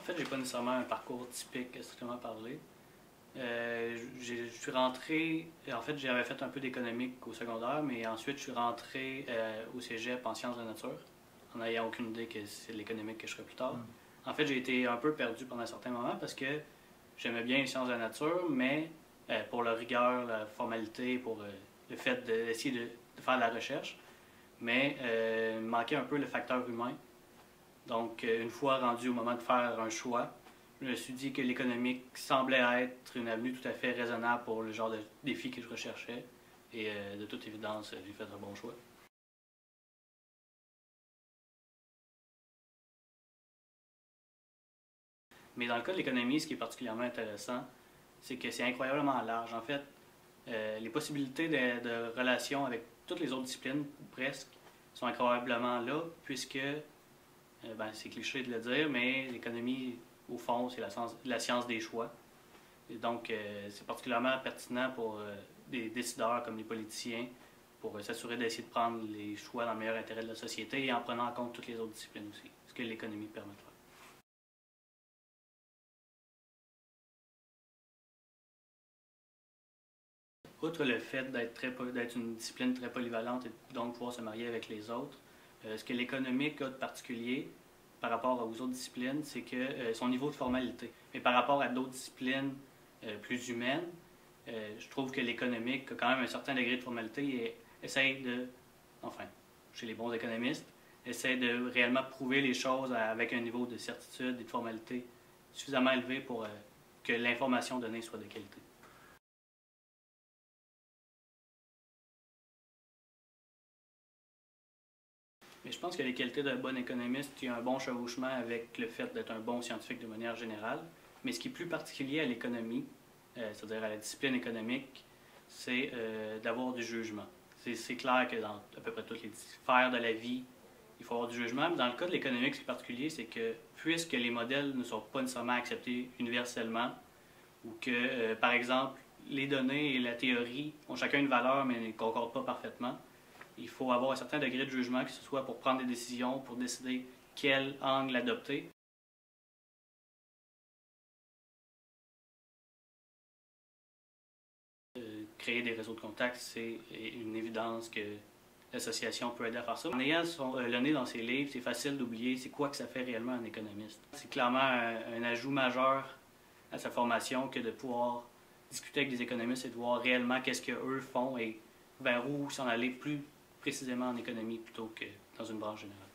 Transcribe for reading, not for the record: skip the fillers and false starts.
En fait, j'ai pas nécessairement un parcours typique, strictement parlé. Je suis rentré, en fait, j'avais fait un peu d'économique au secondaire, mais ensuite je suis rentré au cégep en sciences de la nature, en n'ayant aucune idée que c'est l'économique que je ferais plus tard. En fait, j'ai été un peu perdu pendant un certain moment parce que j'aimais bien les sciences de la nature, mais pour la rigueur, la formalité, pour le fait d'essayer de faire de la recherche, mais il me manquait un peu le facteur humain. Donc, une fois rendu au moment de faire un choix, je me suis dit que l'économique semblait être une avenue tout à fait raisonnable pour le genre de défi que je recherchais. Et de toute évidence, j'ai fait un bon choix. Mais dans le cas de l'économie, ce qui est particulièrement intéressant, c'est que c'est incroyablement large. En fait, les possibilités de relation avec toutes les autres disciplines, presque, sont incroyablement là, puisque, ben, c'est cliché de le dire, mais l'économie, au fond, c'est la science des choix. Et donc, c'est particulièrement pertinent pour des décideurs comme les politiciens, pour s'assurer d'essayer de prendre les choix dans le meilleur intérêt de la société et en prenant en compte toutes les autres disciplines aussi, ce que l'économie permet de faire. Outre le fait d'être une discipline très polyvalente et donc pouvoir se marier avec les autres, ce que l'économique a de particulier par rapport aux autres disciplines, c'est que son niveau de formalité. Mais par rapport à d'autres disciplines plus humaines, je trouve que l'économique a quand même un certain degré de formalité et essaye de, enfin, chez les bons économistes, essaie de réellement prouver les choses avec un niveau de certitude et de formalité suffisamment élevé pour que l'information donnée soit de qualité. Mais je pense que les qualités d'un bon économiste, il y a un bon chevauchement avec le fait d'être un bon scientifique de manière générale. Mais ce qui est plus particulier à l'économie, c'est-à-dire à la discipline économique, c'est d'avoir du jugement. C'est clair que dans à peu près toutes les sphères de la vie, il faut avoir du jugement. Mais dans le cas de l'économique, ce qui est particulier, c'est que puisque les modèles ne sont pas nécessairement acceptés universellement, ou que, par exemple, les données et la théorie ont chacun une valeur mais ne concordent pas parfaitement, il faut avoir un certain degré de jugement, que ce soit pour prendre des décisions, pour décider quel angle adopter. Créer des réseaux de contacts, c'est une évidence que l'association peut aider à faire ça. En ayant le nez dans ses livres, c'est facile d'oublier c'est quoi que ça fait réellement un économiste. C'est clairement un ajout majeur à sa formation que de pouvoir discuter avec des économistes et de voir réellement qu'est-ce qu'eux font et vers où s'en aller plus précisément en économie plutôt que dans une branche générale.